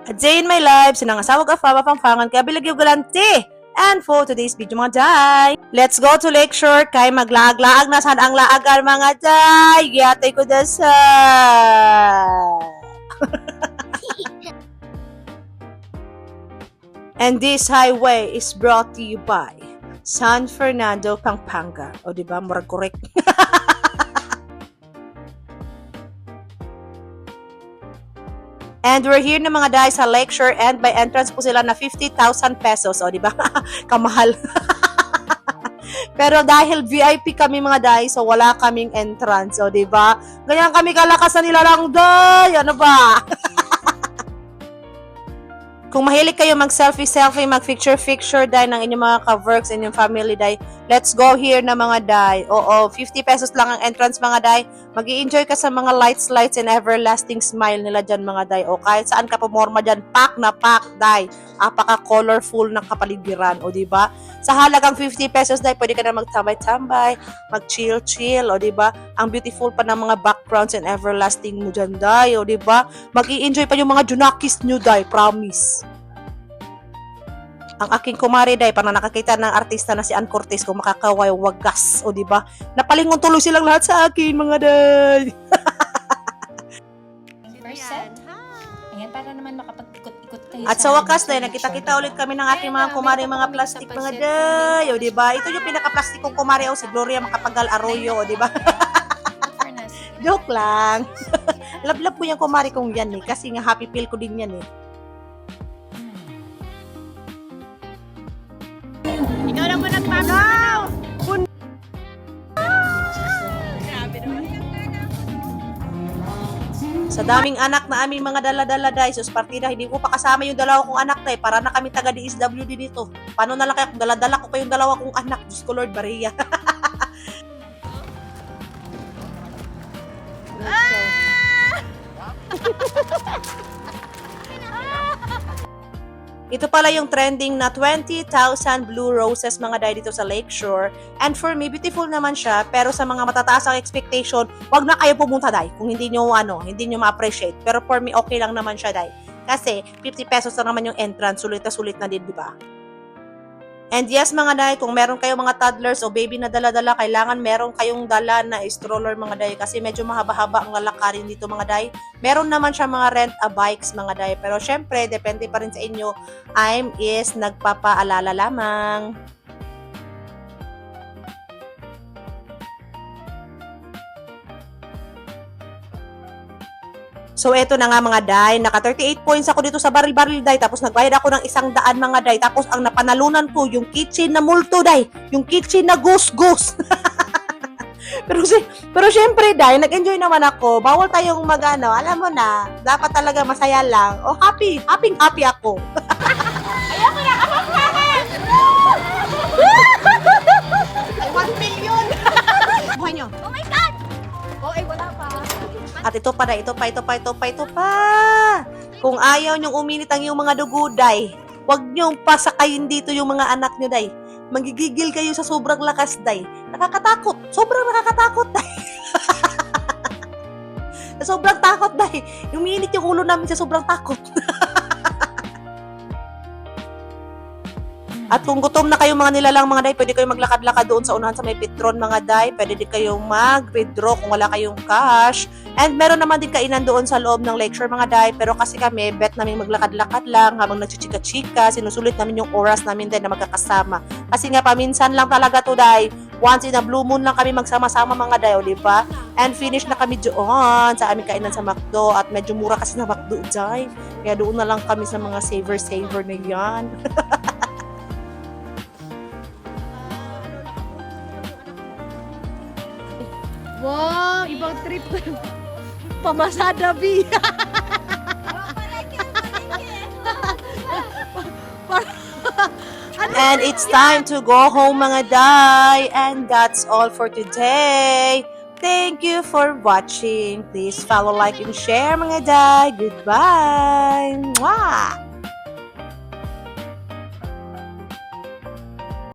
A day in my life, sinangasawag afaba pangfangan kaya bilagyo galante. And for today's video mga day, let's go to Lakeshore kay maglaag-laag na saan ang laagan mga day. Giyatay ko dasa. And this highway is brought to you by San Fernando, Pampanga. O diba, murag correct. And we're here na mga day sa Lakeshore and by entrance po sila na 50,000 pesos. O, di ba? Kamahal. Pero dahil VIP kami mga day, so wala kaming entrance. O, di ba? Ganyan kami kalakasan nila lang, day. Ano ba? Kung mahilig kayo mag-selfie, mag-picture, day, ng inyong mga ka-works, inyong family, day, let's go here na mga day. Oo, 50 pesos lang ang entrance mga day. Mag-i-enjoy ka sa mga lights, and everlasting smile nila dyan mga day. O kahit saan ka pumorma dyan, pack na pack, day. Apaka-colorful ng kapaligiran, o diba? Sa halagang 50 pesos, day, pwede ka na magtambay-tambay, mag-chill, o diba? Ang beautiful pa ng mga backgrounds and everlasting mo dyan, day, o diba? Mag-i-enjoy pa yung mga junakis nyo, day, promise. Ang aking kumari day, para nakakita ng artista na si Ann Cortez kung makakaway wagas, o diba? Napalingon tuloy silang lahat sa akin, mga day. First set. Ayan, para naman makapag-ikot-ikot kayo. At sa wakas day, nakita-kita ulit kami ng aking mga kumari, mga plastic, mga day, o diba? Ito yung pinaka-plastic kong kumari, o si Gloria Macapagal Arroyo, o diba? Joke lang. Love-love ko yung kumari kong yan eh, kasi nga happy pill ko din yan eh. Ikaw lang mo nagpapagaw! Sa daming anak na aming mga dala-dala day, sus partida, hindi ko pa kasama yung dalawa kong anak day, para na kami taga DSWD dito. Paano na lang kaya kung dala-dala ko pa yung dalawa kong anak, Diyos ko Lord Maria. Ito pala yung trending na 20,000 blue roses mga day dito sa Lakeshore. And for me, beautiful naman siya. Pero sa mga matataas ang expectation, wag na kayo pumunta day kung hindi nyo ma-appreciate. Pero for me, okay lang naman siya day. Kasi 50 pesos na naman yung entrance. Sulit na sulit na din, di ba? And yes mga day, kung meron kayong mga toddlers o baby na dala-dala, kailangan meron kayong dala na stroller mga day kasi medyo mahaba-haba ang lalakarin dito mga day. Meron naman siya mga rent-a-bikes mga day, pero syempre, depende pa rin sa inyo. I'm is nagpapaalala lamang. So, eto na nga mga day. Naka 38 points ako dito sa baril-baril day. Tapos, nagbayad ako ng 100 mga day. Tapos, ang napanalunan ko, yung kitchen na multo day. Yung kitchen na goose-goose. pero syempre day, nag-enjoy naman ako. Bawal tayong magano. Alam mo na, dapat talaga masaya lang. Oh, happy ako. Ayoko na! Abang bakit? Ay, 1 million! Buhay nyo. Oh my God! Oh, ay wala pa. At ito pa. Kung ayaw nyong uminit ang iyong mga dugo, day, huwag nyong pasakayin dito yung mga anak nyo, day. Magigigil kayo sa sobrang lakas, day. Nakakatakot. Sobrang nakakatakot, day. Sobrang takot, day. Uminit yung ulo namin sa sobrang takot. At kung gutom na kayong mga nilalang mga day, pwede kayong maglakad-lakad doon sa unahan sa may Petron mga day. Pwede din kayong mag-withdraw kung wala kayong cash. And meron naman din kainan doon sa loob ng Lakeshore mga day. Pero kasi kami, bet namin maglakad-lakad lang habang nagchichika-chika. Sinusulit namin yung oras namin din na magkakasama. Kasi nga paminsan lang talaga to day. Once in a blue moon lang kami magsama-sama mga day, o diba? And finish na kami doon sa aming kainan sa McDo. At medyo mura kasi na McDo day. Kaya doon na lang kami sa mga saver na yan. Wow, ibang trip. Pamasada, B. And it's time to go home mga day. And that's all for today. Thank you for watching. Please follow, like, and share mga day. Goodbye. Mwah!